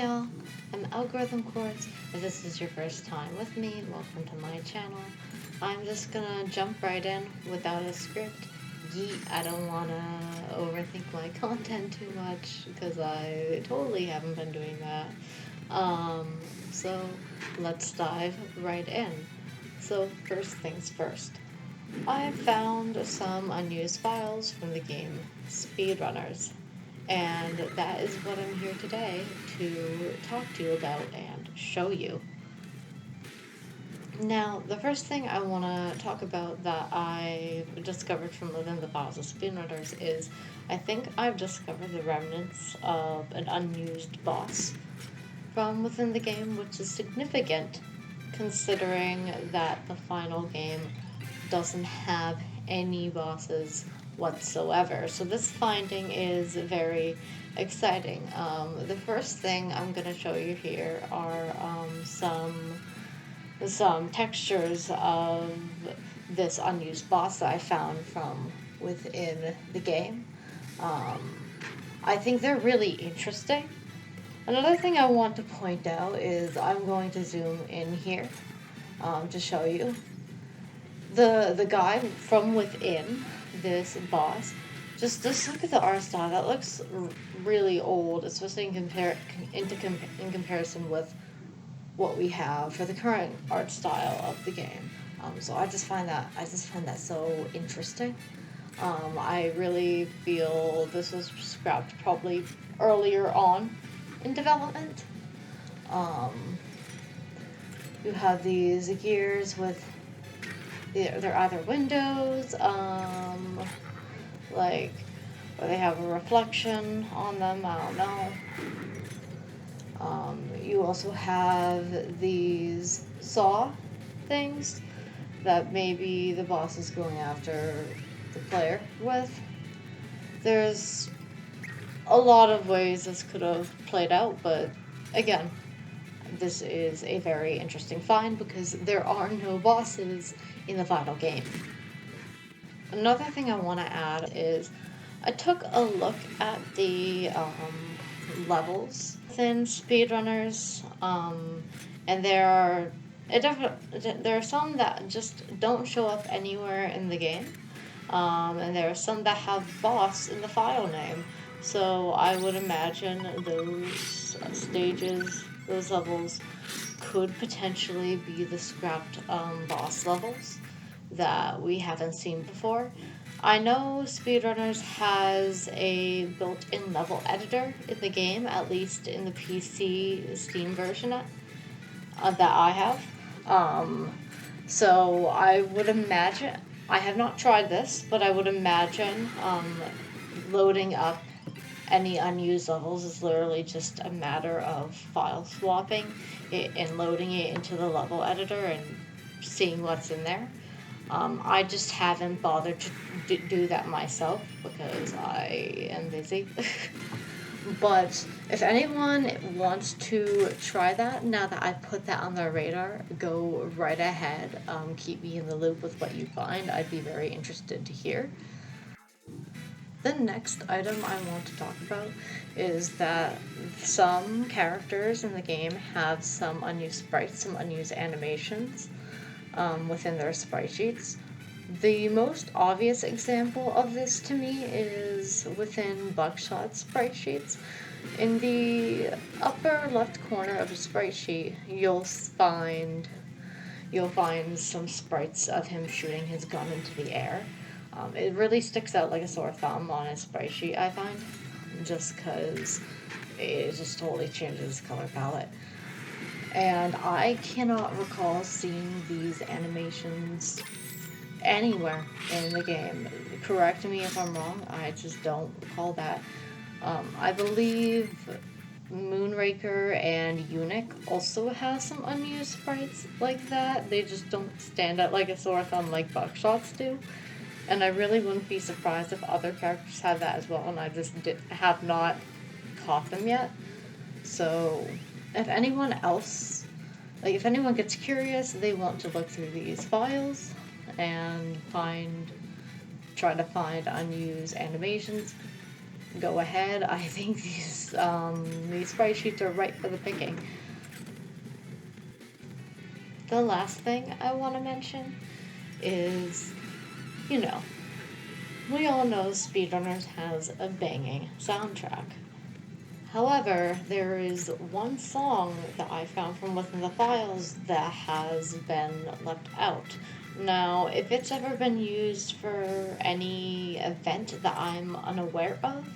y'all, I'm Algorithm Quartz. If this is your first time with me, welcome to my channel. I'm just gonna jump right in without a script. I don't wanna overthink my content too much because I totally haven't been doing that. So let's dive right in. So first things first. I found some unused files from the game SpeedRunners. And that is what I'm here today to talk to you about and show you. Now, the first thing I want to talk about that I discovered from within the files of SpeedRunners is I think I've discovered the remnants of an unused boss from within the game, which is significant considering that the final game doesn't have any bosses whatsoever. So this finding is very exciting. The first thing I'm going to show you here are some textures of this unused boss that I found from within the game. I think they're really interesting. Another thing I want to point out is I'm going to zoom in here to show you. The guy from within this boss, just look at the art style. That looks really old, especially in comparison with what we have for the current art style of the game. So I just find that so interesting. I really feel this was scrapped probably earlier on in development. You have these gears with they're either windows, like, or they have a reflection on them, I don't know. You also have these saw things that maybe the boss is going after the player with. There's a lot of ways this could have played out, but again, this is a very interesting find because there are no bosses in the final game. Another thing I want to add is I took a look at the levels within SpeedRunners, and there are some that just don't show up anywhere in the game, and there are some that have boss in the file name. So I would imagine those stages, those levels, could potentially be the scrapped boss levels that we haven't seen before. I know SpeedRunners has a built-in level editor in the game, at least in the PC Steam version that I have. So I would imagine, I have not tried this, but I would imagine loading up any unused levels is literally just a matter of file swapping it and loading it into the level editor and seeing what's in there. I just haven't bothered to do that myself because I am busy. But if anyone wants to try that, now that I've put that on their radar, go right ahead. Keep me in the loop with what you find. I'd be very interested to hear. The next item I want to talk about is that some characters in the game have some unused sprites, some unused animations within their sprite sheets. The most obvious example of this to me is within Buckshot's sprite sheets. In the upper left corner of a sprite sheet, you'll find some sprites of him shooting his gun into the air. It really sticks out like a sore thumb on his sprite sheet, I find, just because it just totally changes the color palette. And I cannot recall seeing these animations anywhere in the game. Correct me if I'm wrong, I just don't recall that. I believe Moonraker and Eunuch also have some unused sprites like that. They just don't stand out like a sore thumb like Buckshot's do. And I really wouldn't be surprised if other characters have that as well, and I just have not caught them yet. So, if anyone else, if anyone gets curious, they want to look through these files and try to find unused animations, go ahead. I think these sprite sheets are right for the picking. The last thing I want to mention is, you know, we all know SpeedRunners has a banging soundtrack. However, there is one song that I found from within the files that has been left out. Now, if it's ever been used for any event that I'm unaware of,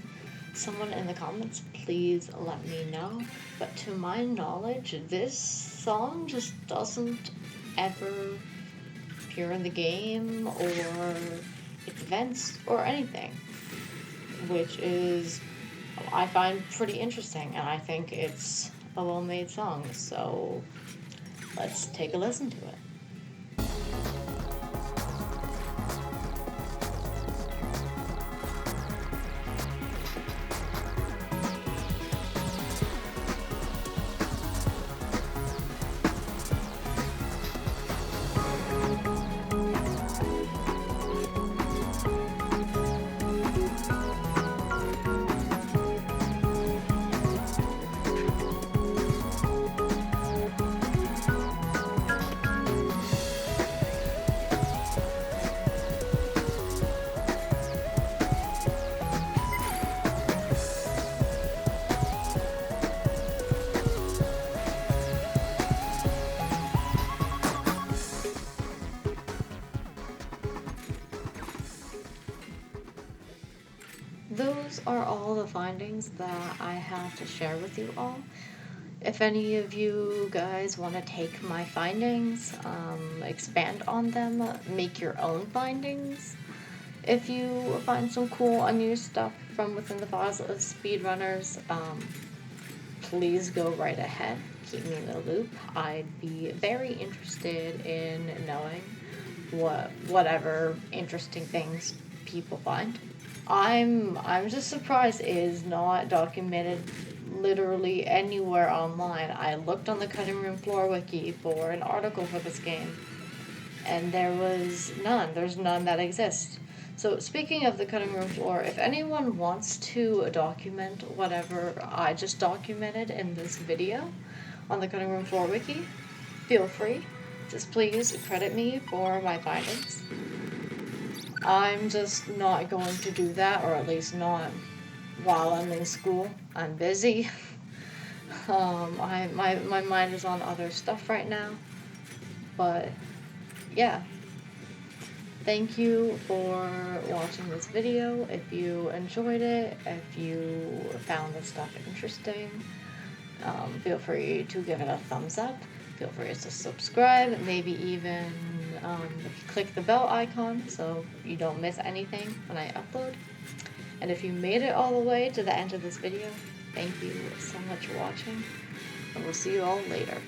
someone in the comments, please let me know. But to my knowledge, this song just doesn't ever appear in the game or its events or anything, which is, I find pretty interesting, and I think it's a well-made song, so let's take a listen to it. Those are all the findings that I have to share with you all. If any of you guys want to take my findings, expand on them, make your own findings. If you find some cool unused stuff from within the files of SpeedRunners, please go right ahead. Keep me in the loop. I'd be very interested in knowing whatever interesting things people find. I'm just surprised it is not documented literally anywhere online. I looked on the Cutting Room Floor Wiki for an article for this game, and there was none. There's none that exist. So speaking of the Cutting Room Floor, if anyone wants to document whatever I just documented in this video on the Cutting Room Floor Wiki, feel free. Just please credit me for my findings. I'm just not going to do that, or at least not while I'm in school. I'm busy. My mind is on other stuff right now. But yeah, thank you for watching this video. If you enjoyed it, if you found this stuff interesting, feel free to give it a thumbs up. Feel free to subscribe, maybe even click the bell icon so you don't miss anything when I upload. And if you made it all the way to the end of this video, thank you so much for watching, and we'll see you all later.